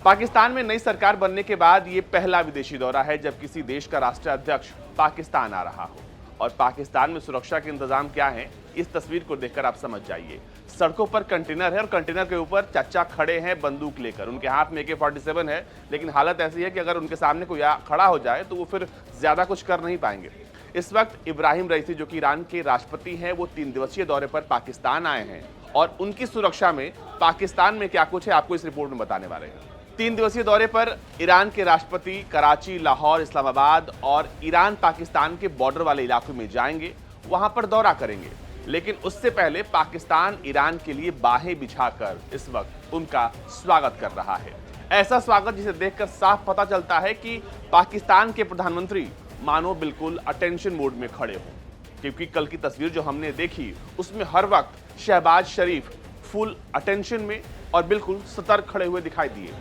पाकिस्तान में नई सरकार बनने के बाद ये पहला विदेशी दौरा है जब किसी देश का राष्ट्राध्यक्ष पाकिस्तान आ रहा हो। और पाकिस्तान में सुरक्षा के इंतजाम क्या हैं, इस तस्वीर को देखकर आप समझ जाइए। सड़कों पर कंटेनर है और कंटेनर के ऊपर चाचा खड़े हैं बंदूक लेकर। उनके हाथ में AK-47 है, लेकिन हालत ऐसी है कि अगर उनके सामने कोई खड़ा हो जाए तो वो फिर ज्यादा कुछ कर नहीं पाएंगे। इस वक्त इब्राहिम रईसी, जो कि ईरान के राष्ट्रपति हैं, वो 3 दिवसीय दौरे पर पाकिस्तान आए हैं और उनकी सुरक्षा में पाकिस्तान में क्या कुछ है आपको इस रिपोर्ट में बताने वाले हैं। 3 दिवसीय दौरे पर ईरान के राष्ट्रपति कराची, लाहौर, इस्लामाबाद और ईरान पाकिस्तान के बॉर्डर वाले इलाकों में जाएंगे, वहां पर दौरा करेंगे। लेकिन उससे पहले पाकिस्तान ईरान के लिए बाहें बिछाकर इस वक्त उनका स्वागत कर रहा है। ऐसा स्वागत जिसे देखकर साफ पता चलता है कि पाकिस्तान के प्रधानमंत्री मानो बिल्कुल अटेंशन मोड में खड़े हों, क्योंकि कल की तस्वीर जो हमने देखी उसमें हर वक्त शहबाज शरीफ फुल अटेंशन में और बिल्कुल सतर्क खड़े हुए दिखाई दिए।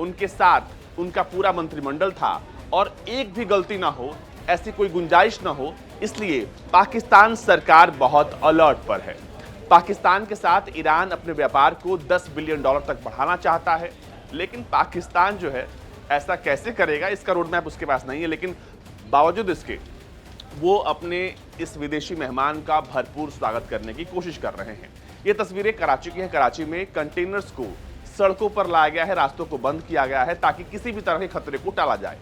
उनके साथ उनका पूरा मंत्रिमंडल था और एक भी गलती ना हो, ऐसी कोई गुंजाइश ना हो, इसलिए पाकिस्तान सरकार बहुत अलर्ट पर है। पाकिस्तान के साथ ईरान अपने व्यापार को $10 बिलियन तक बढ़ाना चाहता है, लेकिन पाकिस्तान जो है ऐसा कैसे करेगा, इसका रोड मैप उसके पास नहीं है। लेकिन बावजूद इसके वो अपने इस विदेशी मेहमान का भरपूर स्वागत करने की कोशिश कर रहे हैं। ये तस्वीरें कराची की हैं। कराची में कंटेनर्स को सड़कों पर लाया गया है, रास्तों को बंद किया गया है ताकि किसी भी तरह के खतरे को टाला जाए।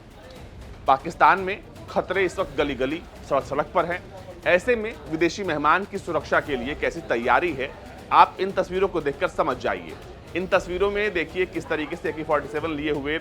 पाकिस्तान में खतरे इस वक्त गली गली, सड़क सड़क पर हैं। ऐसे में विदेशी मेहमान की सुरक्षा के लिए कैसी तैयारी है, आप इन तस्वीरों को देखकर समझ जाइए। इन तस्वीरों में देखिए किस तरीके से AK-47 लिए हुए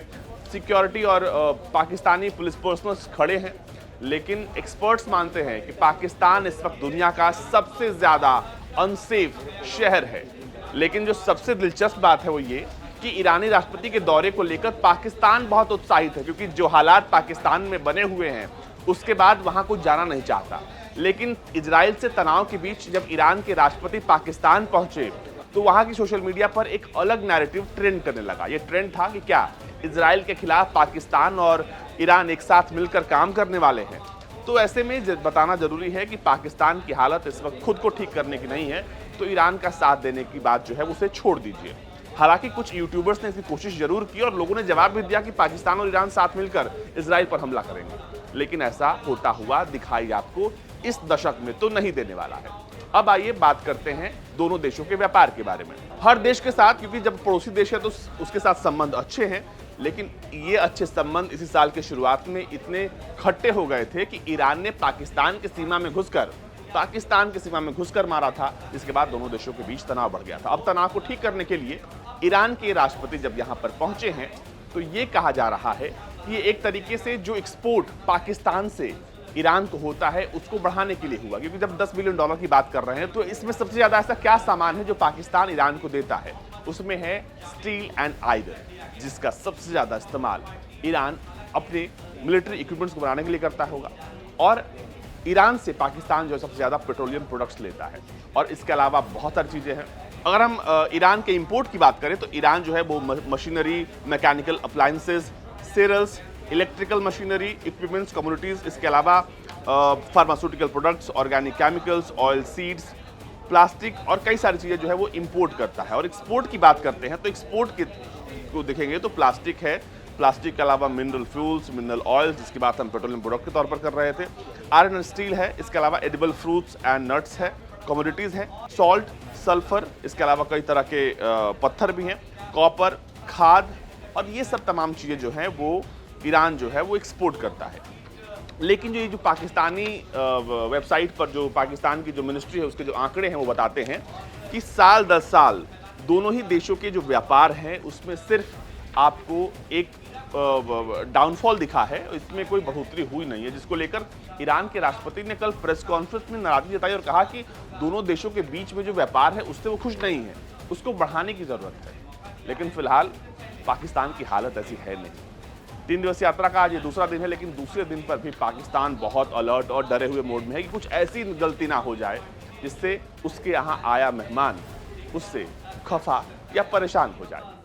सिक्योरिटी और पाकिस्तानी पुलिस पर्सनल्स खड़े हैं। लेकिन एक्सपर्ट्स मानते हैं कि पाकिस्तान इस वक्त दुनिया का सबसे ज्यादा अनसेफ शहर है। लेकिन जो सबसे दिलचस्प बात है वो ये कि ईरानी राष्ट्रपति के दौरे को लेकर पाकिस्तान बहुत उत्साहित है, क्योंकि जो हालात पाकिस्तान में बने हुए हैं उसके बाद वहां कोई जाना नहीं चाहता। लेकिन इजराइल से तनाव के बीच जब ईरान के राष्ट्रपति पाकिस्तान पहुंचे तो वहां की सोशल मीडिया पर एक अलग नैरेटिव ट्रेंड करने लगा। ये ट्रेंड था कि क्या इजराइल के खिलाफ पाकिस्तान और ईरान एक साथ मिलकर काम करने वाले हैं। तो ऐसे में बताना जरूरी है कि पाकिस्तान की हालत इस वक्त खुद को ठीक करने की नहीं है, तो ईरान का साथ देने की बात जो है उसे छोड़ दीजिए। हालांकि कुछ यूट्यूबर्स ने इसकी कोशिश जरूर की और लोगों ने जवाब भी दिया कि पाकिस्तान और ईरान साथ मिलकर इजराइल पर हमला करेंगे, लेकिन ऐसा होता हुआ दिखाई आपको इस दशक में तो नहीं देने वाला है। अब आइए बात करते हैं दोनों देशों के व्यापार के बारे में। हर देश के साथ, क्योंकि जब पड़ोसी देश है तो उसके साथ संबंध अच्छे हैं, लेकिन ये अच्छे संबंध इसी साल के शुरुआत में इतने खट्टे हो गए थे कि ईरान ने पाकिस्तान की सीमा में घुसकर मारा था, जिसके बाद दोनों देशों के बीच तनाव बढ़ गया था। अब तनाव को ठीक करने के लिए ईरान के राष्ट्रपति जब यहां पर पहुंचे हैं तो ये कहा जा रहा है कि ये एक तरीके से जो एक्सपोर्ट पाकिस्तान से ईरान को होता है उसको बढ़ाने के लिए हुआ, क्योंकि जब $10 बिलियन की बात कर रहे हैं तो इसमें सबसे ज्यादा ऐसा क्या सामान है जो पाकिस्तान ईरान को देता है, उसमें है स्टील एंड आयरन, जिसका सबसे ज्यादा इस्तेमाल ईरान अपने मिलिट्री इक्विपमेंट्स को बनाने के लिए करता होगा। और ईरान से पाकिस्तान जो सबसे ज्यादा पेट्रोलियम प्रोडक्ट्स लेता है, और इसके अलावा बहुत सारी चीजें हैं। अगर हम ईरान के इंपोर्ट की बात करें तो ईरान जो है वो machinery, mechanical appliances, cereals, electrical machinery, equipments, communities, इसके अलावा pharmaceutical products, organic chemicals, oil seeds, plastic और कई सारी चीजें जो है वो इंपोर्ट करता है। और एक्सपोर्ट की बात करते हैं तो एक्सपोर्ट को देखेंगे तो प्लास्टिक है, प्लास्टिक के अलावा मिनरल फ्यूल्स, मिनरल ऑयल, जिसकी बात हम पेट्रोलियम प्रोडक्ट के तौर पर कर रहे थे, आयरन एंड स्टील है, इसके अलावा एडिबल फ्रूट्स एंड नट्स है, कमोडिटीज है, सॉल्ट, सल्फर, इसके अलावा कई तरह के पत्थर भी हैं, कॉपर, खाद, और ये सब तमाम चीजें जो हैं वो ईरान जो है वो एक्सपोर्ट करता है। लेकिन जो पाकिस्तानी वेबसाइट पर जो पाकिस्तान की जो मिनिस्ट्री है उसके जो आंकड़े हैं वो बताते हैं कि साल दर साल दोनों ही देशों के जो व्यापार हैं उसमें सिर्फ आपको एक डाउनफॉल दिखा है, इसमें कोई बढ़ोतरी हुई नहीं है, जिसको लेकर ईरान के राष्ट्रपति ने कल प्रेस कॉन्फ्रेंस में नाराजगी जताई और कहा कि दोनों देशों के बीच में जो व्यापार है उससे वो खुश नहीं है, उसको बढ़ाने की जरूरत है। लेकिन फिलहाल पाकिस्तान की हालत ऐसी है नहीं। 3 दिवसीय यात्रा का आज ये दूसरा दिन है, लेकिन दूसरे दिन पर भी पाकिस्तान बहुत अलर्ट और डरे हुए मोड में है कि कुछ ऐसी गलती ना हो जाए जिससे उसके यहाँ आया मेहमान उससे खफा या परेशान हो जाए।